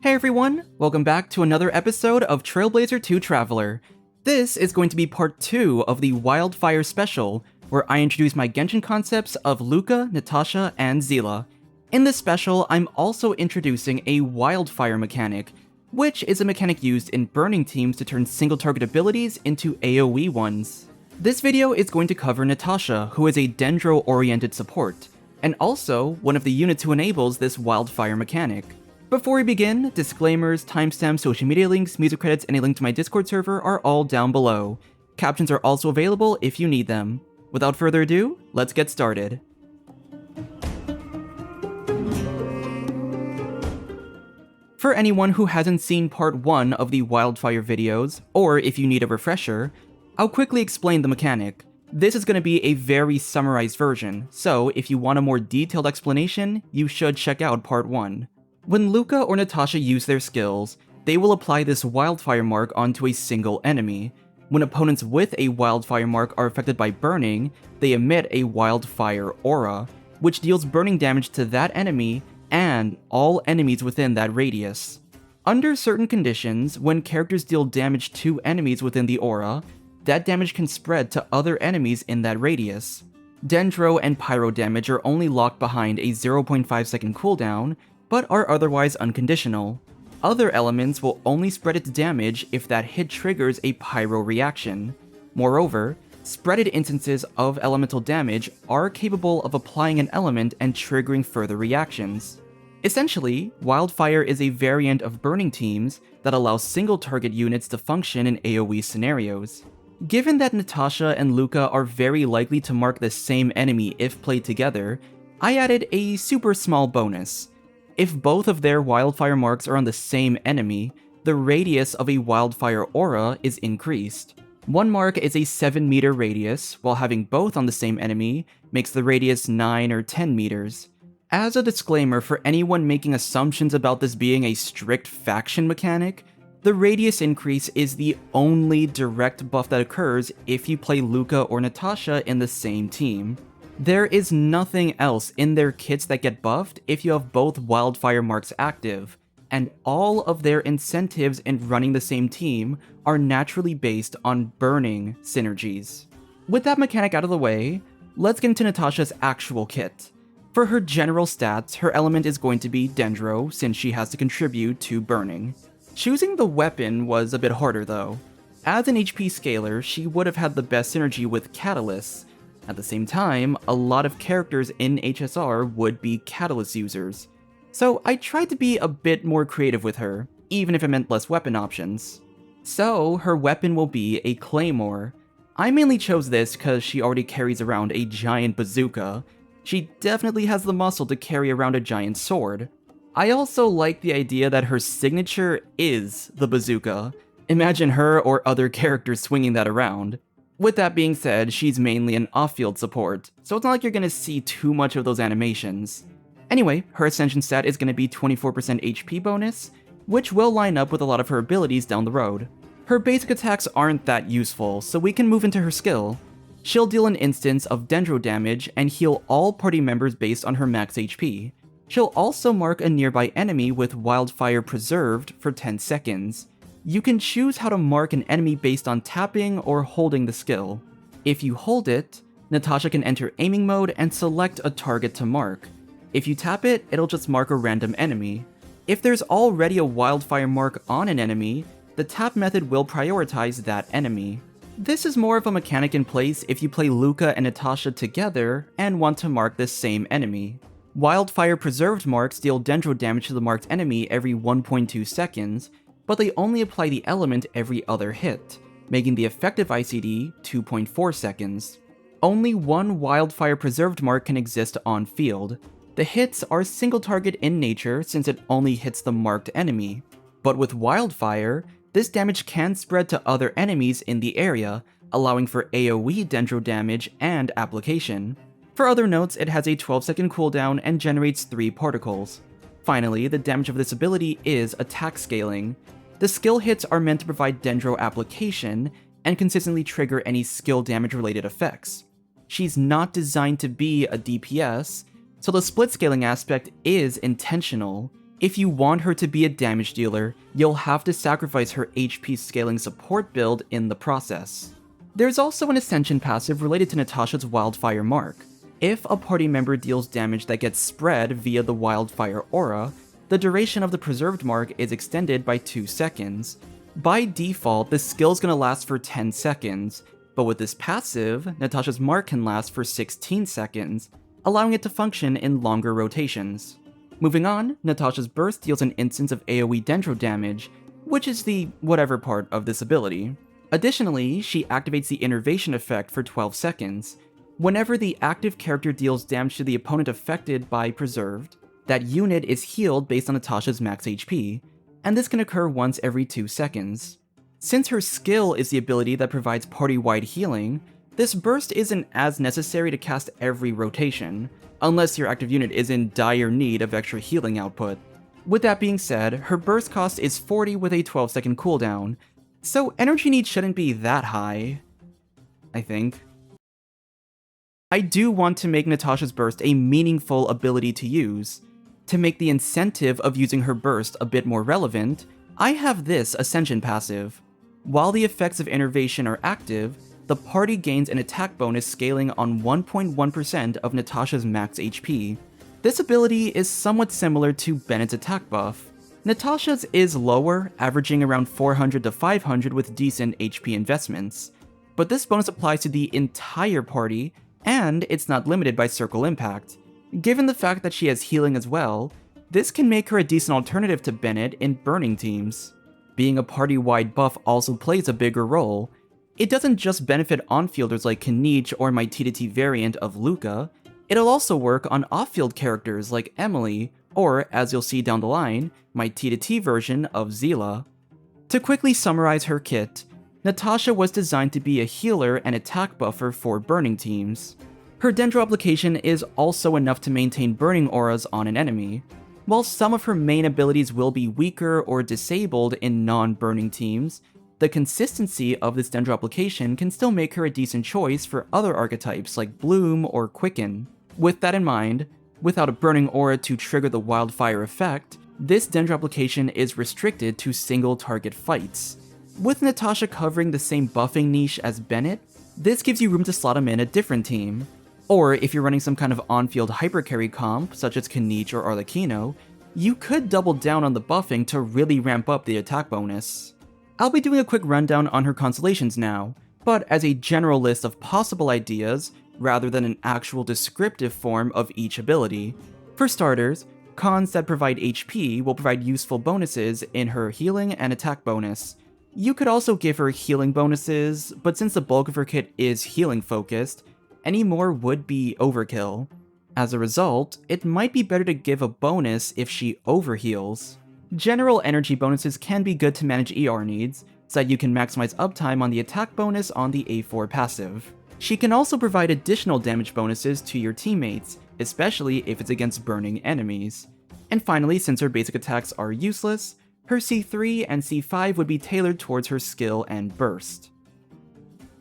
Hey everyone, welcome back to another episode of Trailblazer 2 Traveler. This is going to be part 2 of the Wildfire special, where I introduce my Genshin concepts of Luka, Natasha, and Seele. In this special, I'm also introducing a Wildfire mechanic, which is a mechanic used in burning teams to turn single target abilities into AoE ones. This video is going to cover Natasha, who is a Dendro-oriented support, and also one of the units who enables this Wildfire mechanic. Before we begin, disclaimers, timestamps, social media links, music credits, and a link to my Discord server are all down below. Captions are also available if you need them. Without further ado, let's get started. For anyone who hasn't seen part 1 of the Wildfire videos, or if you need a refresher, I'll quickly explain the mechanic. This is going to be a very summarized version, so if you want a more detailed explanation, you should check out part 1. When Luka or Natasha use their skills, they will apply this wildfire mark onto a single enemy. When opponents with a wildfire mark are affected by burning, they emit a wildfire aura, which deals burning damage to that enemy and all enemies within that radius. Under certain conditions, when characters deal damage to enemies within the aura, that damage can spread to other enemies in that radius. Dendro and Pyro damage are only locked behind a 0.5 second cooldown, but are otherwise unconditional. Other elements will only spread its damage if that hit triggers a pyro reaction. Moreover, spreaded instances of elemental damage are capable of applying an element and triggering further reactions. Essentially, Wildfire is a variant of burning teams that allows single target units to function in AoE scenarios. Given that Natasha and Luka are very likely to mark the same enemy if played together, I added a super small bonus. If both of their wildfire marks are on the same enemy, the radius of a wildfire aura is increased. One mark is a 7 meter radius, while having both on the same enemy makes the radius 9 or 10 meters. As a disclaimer for anyone making assumptions about this being a strict faction mechanic, the radius increase is the only direct buff that occurs if you play Luka or Natasha in the same team. There is nothing else in their kits that get buffed if you have both wildfire marks active, and all of their incentives in running the same team are naturally based on burning synergies. With that mechanic out of the way, let's get into Natasha's actual kit. For her general stats, her element is going to be Dendro, since she has to contribute to burning. Choosing the weapon was a bit harder though. As an HP scaler, she would have had the best synergy with Catalysts. At the same time, a lot of characters in HSR would be Catalyst users. So I tried to be a bit more creative with her, even if it meant less weapon options. So her weapon will be a Claymore. I mainly chose this because she already carries around a giant bazooka. She definitely has the muscle to carry around a giant sword. I also like the idea that her signature is the bazooka. Imagine her or other characters swinging that around. With that being said, she's mainly an off-field support, so it's not like you're gonna see too much of those animations. Anyway, her Ascension stat is gonna be 24% HP bonus, which will line up with a lot of her abilities down the road. Her basic attacks aren't that useful, so we can move into her skill. She'll deal an instance of Dendro damage and heal all party members based on her max HP. She'll also mark a nearby enemy with Wildfire Preserved for 10 seconds. You can choose how to mark an enemy based on tapping or holding the skill. If you hold it, Natasha can enter aiming mode and select a target to mark. If you tap it, it'll just mark a random enemy. If there's already a wildfire mark on an enemy, the tap method will prioritize that enemy. This is more of a mechanic in place if you play Luka and Natasha together and want to mark the same enemy. Wildfire Preserved marks deal Dendro damage to the marked enemy every 1.2 seconds, but they only apply the element every other hit, making the effective ICD 2.4 seconds. Only one Wildfire Preserved mark can exist on field. The hits are single target in nature since it only hits the marked enemy. But with Wildfire, this damage can spread to other enemies in the area, allowing for AoE Dendro damage and application. For other notes, it has a 12-second cooldown and generates 3 particles. Finally, the damage of this ability is attack scaling. The skill hits are meant to provide Dendro application and consistently trigger any skill damage related effects. She's not designed to be a DPS, so the split scaling aspect is intentional. If you want her to be a damage dealer, you'll have to sacrifice her HP scaling support build in the process. There's also an Ascension passive related to Natasha's Wildfire mark. If a party member deals damage that gets spread via the Wildfire aura, the duration of the preserved mark is extended by 2 seconds. By default, this skill is going to last for 10 seconds, but with this passive, Natasha's mark can last for 16 seconds, allowing it to function in longer rotations. Moving on, Natasha's burst deals an instance of AoE dendro damage, which is the whatever part of this ability. Additionally, she activates the Innervation effect for 12 seconds. Whenever the active character deals damage to the opponent affected by Preserved, that unit is healed based on Natasha's max HP, and this can occur once every 2 seconds. Since her skill is the ability that provides party-wide healing, this burst isn't as necessary to cast every rotation, unless your active unit is in dire need of extra healing output. With that being said, her burst cost is 40 with a 12-second cooldown, so energy need shouldn't be that high, I think. I do want to make Natasha's burst a meaningful ability to use. To make the incentive of using her burst a bit more relevant, I have this Ascension passive. While the effects of Innervation are active, the party gains an attack bonus scaling on 1.1% of Natasha's max HP. This ability is somewhat similar to Bennett's attack buff. Natasha's is lower, averaging around 400 to 500 with decent HP investments, but this bonus applies to the entire party, and it's not limited by circle impact. Given the fact that she has healing as well, this can make her a decent alternative to Bennett in burning teams. Being a party-wide buff also plays a bigger role. It doesn't just benefit on-fielders like Kinich or my T2T variant of Luka, it'll also work on off-field characters like Emilie, or, as you'll see down the line, my T2T version of Seele. To quickly summarize her kit, Natasha was designed to be a healer and attack buffer for burning teams. Her Dendro application is also enough to maintain burning auras on an enemy. While some of her main abilities will be weaker or disabled in non-burning teams, the consistency of this Dendro application can still make her a decent choice for other archetypes like Bloom or Quicken. With that in mind, without a burning aura to trigger the wildfire effect, this Dendro application is restricted to single target fights. With Natasha covering the same buffing niche as Bennett, this gives you room to slot him in a different team. Or if you're running some kind of on-field hypercarry comp, such as Kinich or Arlecchino, you could double down on the buffing to really ramp up the attack bonus. I'll be doing a quick rundown on her Constellations now, but as a general list of possible ideas, rather than an actual descriptive form of each ability. For starters, cons that provide HP will provide useful bonuses in her healing and attack bonus. You could also give her healing bonuses, but since the bulk of her kit is healing focused, any more would be overkill. As a result, it might be better to give a bonus if she overheals. General energy bonuses can be good to manage ER needs, so that you can maximize uptime on the attack bonus on the A4 passive. She can also provide additional damage bonuses to your teammates, especially if it's against burning enemies. And finally, since her basic attacks are useless, her C3 and C5 would be tailored towards her skill and burst.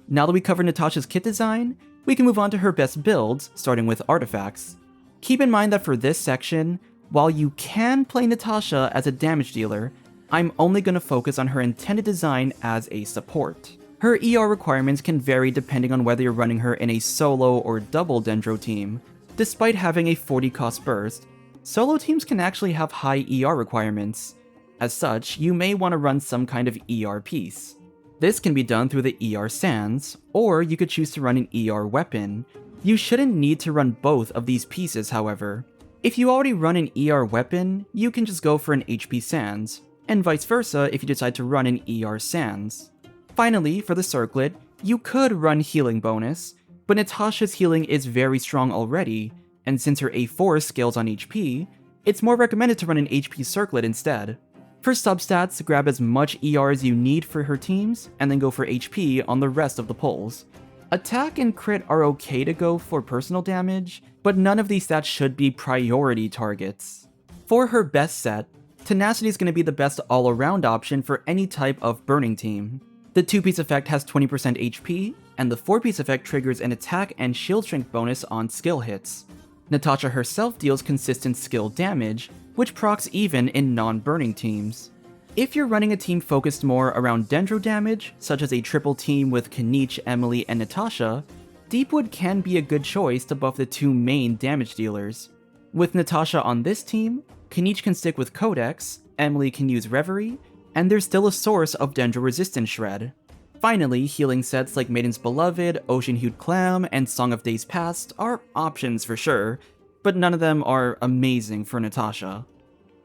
Now that we covered Natasha's kit design, we can move on to her best builds, starting with artifacts. Keep in mind that for this section, while you can play Natasha as a damage dealer, I'm only going to focus on her intended design as a support. Her ER requirements can vary depending on whether you're running her in a solo or double Dendro team. Despite having a 40 cost burst, solo teams can actually have high ER requirements. As such, you may want to run some kind of ER piece. This can be done through the ER Sands, or you could choose to run an ER weapon. You shouldn't need to run both of these pieces, however. If you already run an ER weapon, you can just go for an HP Sands, and vice versa if you decide to run an ER Sands. Finally, for the circlet, you could run healing bonus, but Natasha's healing is very strong already, and since her A4 scales on HP, it's more recommended to run an HP circlet instead. For substats, grab as much ER as you need for her teams, and then go for HP on the rest of the pulls. Attack and crit are okay to go for personal damage, but none of these stats should be priority targets. For her best set, Tenacity is going to be the best all-around option for any type of burning team. The 2-piece effect has 20% HP, and the 4-piece effect triggers an attack and shield strength bonus on skill hits. Natasha herself deals consistent skill damage, which procs even in non-burning teams. If you're running a team focused more around dendro damage, such as a triple team with Kinich, Emilie, and Natasha, Deepwood can be a good choice to buff the two main damage dealers. With Natasha on this team, Kinich can stick with Codex, Emilie can use Reverie, and there's still a source of dendro resistance shred. Finally, healing sets like Maiden's Beloved, Ocean-Hued Clam, and Song of Days Past are options for sure, but none of them are amazing for Natasha.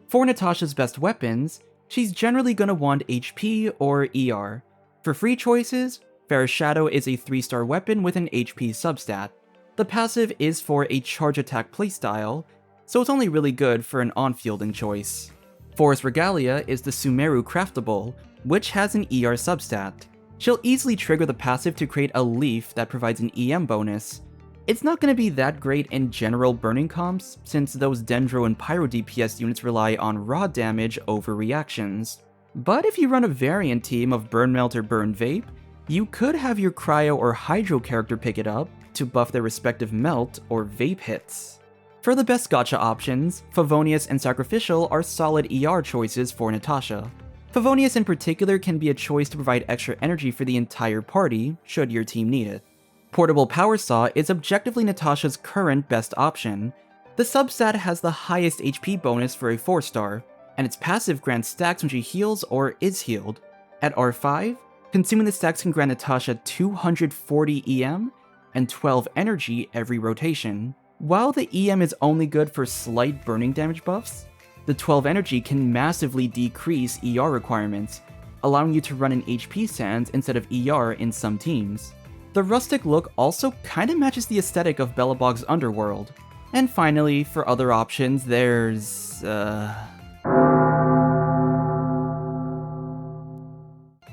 For Natasha's best weapons, she's generally gonna want HP or ER. For free choices, Fairest Shadow is a 3-star weapon with an HP substat. The passive is for a charge attack playstyle, so it's only really good for an on-fielding choice. Forest Regalia is the Sumeru Craftable, which has an ER substat. She'll easily trigger the passive to create a leaf that provides an EM bonus. It's not going to be that great in general burning comps, since those Dendro and Pyro DPS units rely on raw damage over reactions. But if you run a variant team of Burn Melt or Burn Vape, you could have your Cryo or Hydro character pick it up to buff their respective Melt or Vape hits. For the best gacha options, Favonius and Sacrificial are solid ER choices for Natasha. Favonius in particular can be a choice to provide extra energy for the entire party, should your team need it. Portable Power Saw is objectively Natasha's current best option. The substat has the highest HP bonus for a 4-star, and its passive grants stacks when she heals or is healed. At R5, consuming the stacks can grant Natasha 240 EM and 12 energy every rotation. While the EM is only good for slight burning damage buffs, the 12 energy can massively decrease ER requirements, allowing you to run an HP sans instead of ER in some teams. The rustic look also kinda matches the aesthetic of Belobog's Underworld. And finally, for other options, there's...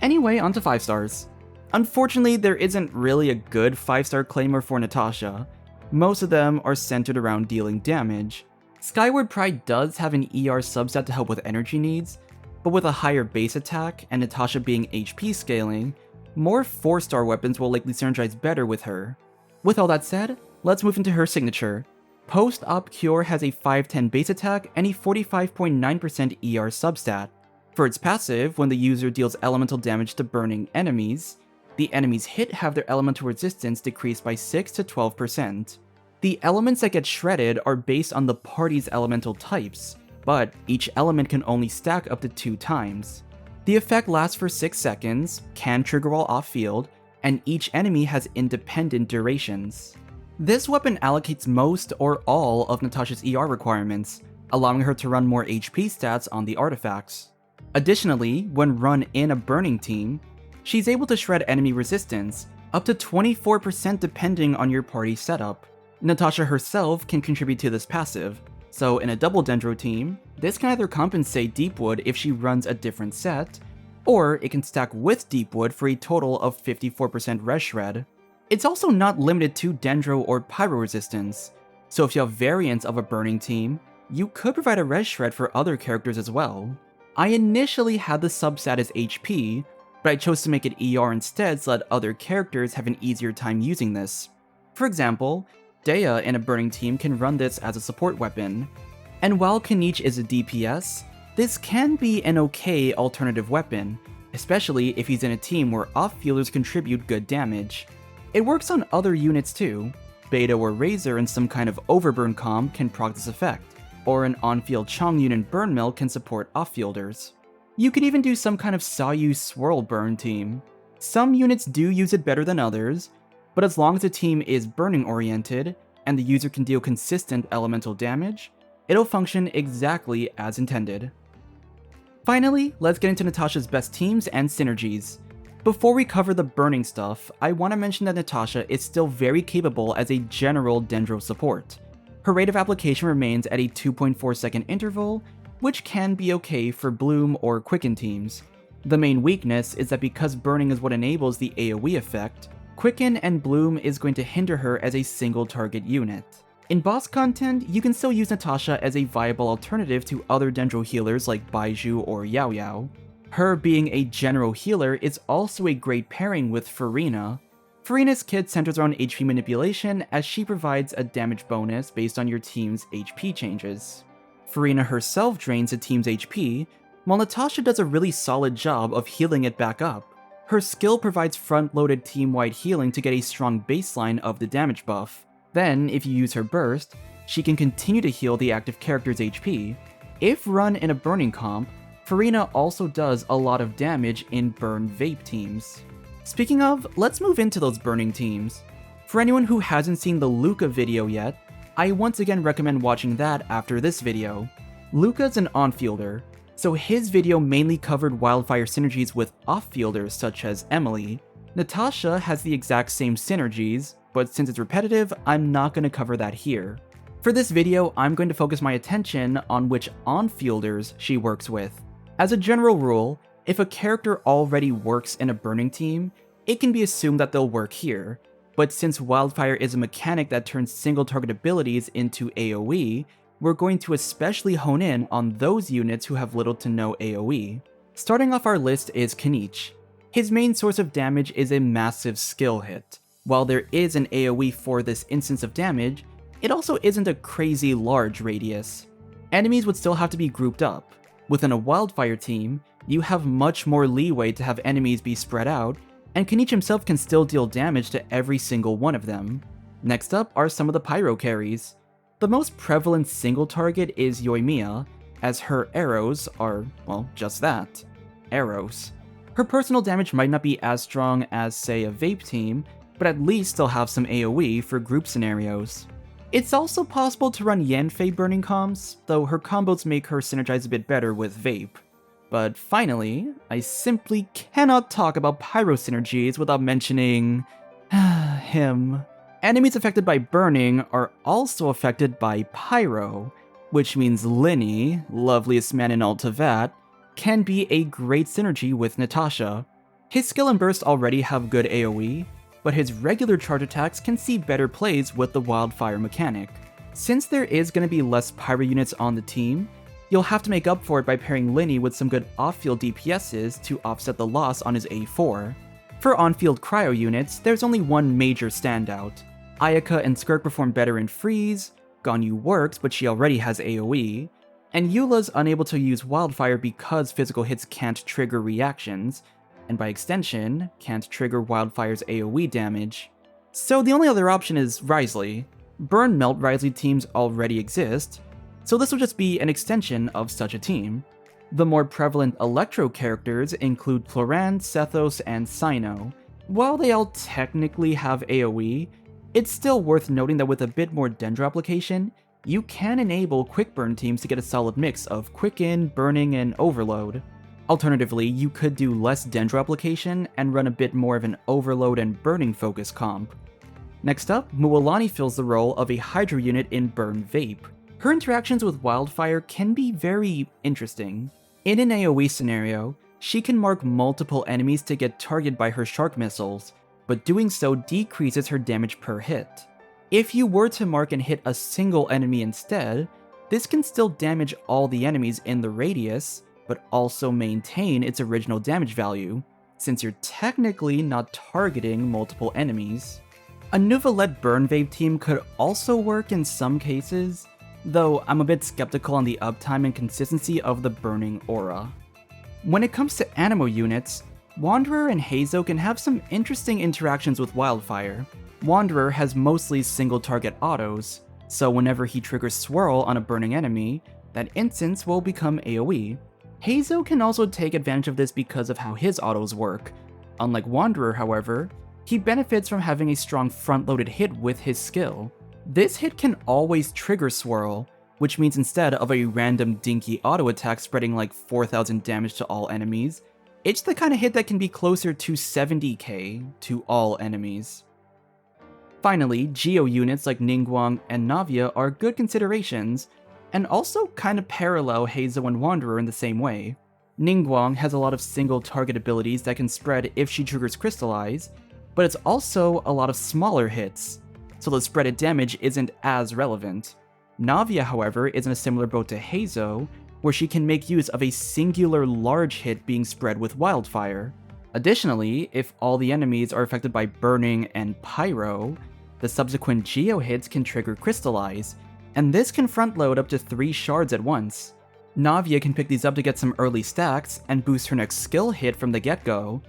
Anyway, onto 5 stars. Unfortunately, there isn't really a good 5-star claimer for Natasha. Most of them are centered around dealing damage. Skyward Pride does have an ER subset to help with energy needs, but with a higher base attack and Natasha being HP scaling, more 4-star weapons will likely synergize better with her. With all that said, let's move into her signature. Post-Op Cure has a 510 base attack and a 45.9% ER substat. For its passive, when the user deals elemental damage to burning enemies, the enemies hit have their elemental resistance decreased by 6 to 12%. The elements that get shredded are based on the party's elemental types, but each element can only stack up to 2 times. The effect lasts for 6 seconds, can trigger while off-field, and each enemy has independent durations. This weapon allocates most or all of Natasha's ER requirements, allowing her to run more HP stats on the artifacts. Additionally, when run in a burning team, she's able to shred enemy resistance, up to 24% depending on your party setup. Natasha herself can contribute to this passive, so in a double Dendro team, this can either compensate Deepwood if she runs a different set, or it can stack with Deepwood for a total of 54% res shred. It's also not limited to Dendro or Pyro resistance, so if you have variants of a burning team, you could provide a res shred for other characters as well. I initially had the substat as HP, but I chose to make it ER instead so that other characters have an easier time using this. For example, Dea in a burning team can run this as a support weapon, and while Kinich is a DPS, this can be an okay alternative weapon, especially if he's in a team where off-fielders contribute good damage. It works on other units too. Beta or Razor in some kind of overburn comp can proc this effect, or an on-field Chong unit Burn Mill can support off-fielders. You could even do some kind of Sayu Swirl Burn team. Some units do use it better than others, but as long as the team is burning oriented, and the user can deal consistent elemental damage, it'll function exactly as intended. Finally, let's get into Natasha's best teams and synergies. Before we cover the burning stuff, I want to mention that Natasha is still very capable as a general Dendro support. Her rate of application remains at a 2.4 second interval, which can be okay for Bloom or Quicken teams. The main weakness is that because burning is what enables the AoE effect, Quicken and Bloom is going to hinder her as a single target unit. In boss content, you can still use Natasha as a viable alternative to other Dendro healers like Baiju or Yao Yao. Her being a general healer is also a great pairing with Farina. Furina's kit centers around HP manipulation as she provides a damage bonus based on your team's HP changes. Furina herself drains the team's HP, while Natasha does a really solid job of healing it back up. Her skill provides front-loaded team-wide healing to get a strong baseline of the damage buff. Then, if you use her burst, she can continue to heal the active character's HP. If run in a burning comp, Furina also does a lot of damage in burn vape teams. Speaking of, let's move into those burning teams. For anyone who hasn't seen the Luka video yet, I once again recommend watching that after this video. Luka's an on-fielder, so his video mainly covered wildfire synergies with off-fielders such as Emilie. Natasha has the exact same synergies, but since it's repetitive, I'm not going to cover that here. For this video, I'm going to focus my attention on which on-fielders she works with. As a general rule, if a character already works in a burning team, it can be assumed that they'll work here, but since wildfire is a mechanic that turns single target abilities into AoE, we're going to especially hone in on those units who have little to no AoE. Starting off our list is Kinich. His main source of damage is a massive skill hit. While there is an AoE for this instance of damage, it also isn't a crazy large radius. Enemies would still have to be grouped up. Within a wildfire team, you have much more leeway to have enemies be spread out, and Kinich himself can still deal damage to every single one of them. Next up are some of the pyro carries. The most prevalent single target is Yoimiya, as her arrows are, well, just that, arrows. Her personal damage might not be as strong as, say, a vape team, but at least they'll have some AoE for group scenarios. It's also possible to run Yanfei burning comms, though her combos make her synergize a bit better with vape. But finally, I simply cannot talk about pyro synergies without mentioning him. Enemies affected by burning are also affected by pyro, which means Linny, loveliest man in all Tevat, can be a great synergy with Natasha. His skill and burst already have good AoE, but his regular charge attacks can see better plays with the wildfire mechanic. Since there is going to be less pyro units on the team, you'll have to make up for it by pairing Linny with some good off-field DPSs to offset the loss on his A4. For on-field cryo units, there's only one major standout. Ayaka and Skirk perform better in freeze, Ganyu works but she already has AoE, and Eula's unable to use wildfire because physical hits can't trigger reactions, and by extension, can't trigger wildfire's AoE damage. So the only other option is Wriothesley. Burn Melt Wriothesley teams already exist, so this will just be an extension of such a team. The more prevalent Electro characters include Cloran, Sethos, and Cyno. While they all technically have AoE, it's still worth noting that with a bit more Dendro application, you can enable quick burn teams to get a solid mix of Quicken, Burning, and Overload. Alternatively, you could do less Dendro application and run a bit more of an Overload and Burning focus comp. Next up, Mualani fills the role of a Hydro unit in Burn Vape. Her interactions with Wildfire can be very interesting. In an AoE scenario, she can mark multiple enemies to get targeted by her Shark missiles, but doing so decreases her damage per hit. If you were to mark and hit a single enemy instead, this can still damage all the enemies in the radius, but also maintain its original damage value, since you're technically not targeting multiple enemies. A Nuva-led Burn Vape team could also work in some cases, though I'm a bit skeptical on the uptime and consistency of the burning aura. When it comes to Animo units, Wanderer and Hazo can have some interesting interactions with Wildfire. Wanderer has mostly single target autos, so whenever he triggers Swirl on a burning enemy, that instance will become AoE. Hazo can also take advantage of this because of how his autos work. Unlike Wanderer, however, he benefits from having a strong front-loaded hit with his skill. This hit can always trigger Swirl, which means instead of a random dinky auto attack spreading like 4,000 damage to all enemies, it's the kind of hit that can be closer to 70k to all enemies. Finally, Geo units like Ningguang and Navia are good considerations, and also kind of parallel Hazo and Wanderer in the same way. Ningguang has a lot of single target abilities that can spread if she triggers Crystallize, but it's also a lot of smaller hits, so the spreaded damage isn't as relevant. Navia, however, is in a similar boat to Hazo, where she can make use of a singular large hit being spread with Wildfire. Additionally, if all the enemies are affected by burning and pyro, the subsequent geo hits can trigger crystallize, and this can front load up to 3 shards at once. Navia can pick these up to get some early stacks and boost her next skill hit from the get-go.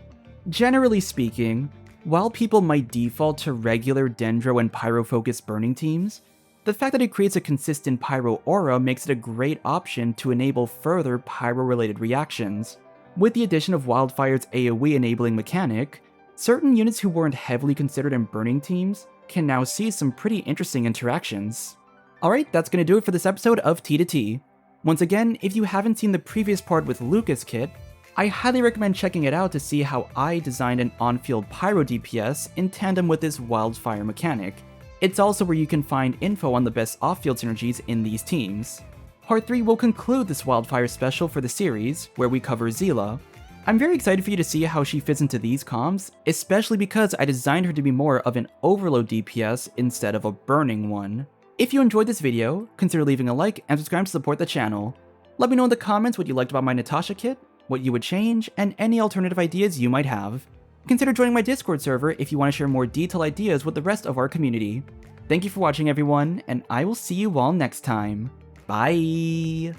Generally speaking, while people might default to regular Dendro and Pyro-focused burning teams, the fact that it creates a consistent Pyro aura makes it a great option to enable further Pyro-related reactions. With the addition of Wildfire's AoE enabling mechanic, certain units who weren't heavily considered in burning teams can now see some pretty interesting interactions. Alright, that's gonna do it for this episode of T to T. Once again, if you haven't seen the previous part with Luka's kit, I highly recommend checking it out to see how I designed an on-field pyro DPS in tandem with this wildfire mechanic. It's also where you can find info on the best off-field synergies in these teams. Part 3 will conclude this wildfire special for the series, where we cover Seele. I'm very excited for you to see how she fits into these comms, especially because I designed her to be more of an overload DPS instead of a burning one. If you enjoyed this video, consider leaving a like and subscribe to support the channel. Let me know in the comments what you liked about my Natasha kit, what you would change, and any alternative ideas you might have. Consider joining my Discord server if you want to share more detailed ideas with the rest of our community. Thank you for watching everyone, and I will see you all next time. Bye!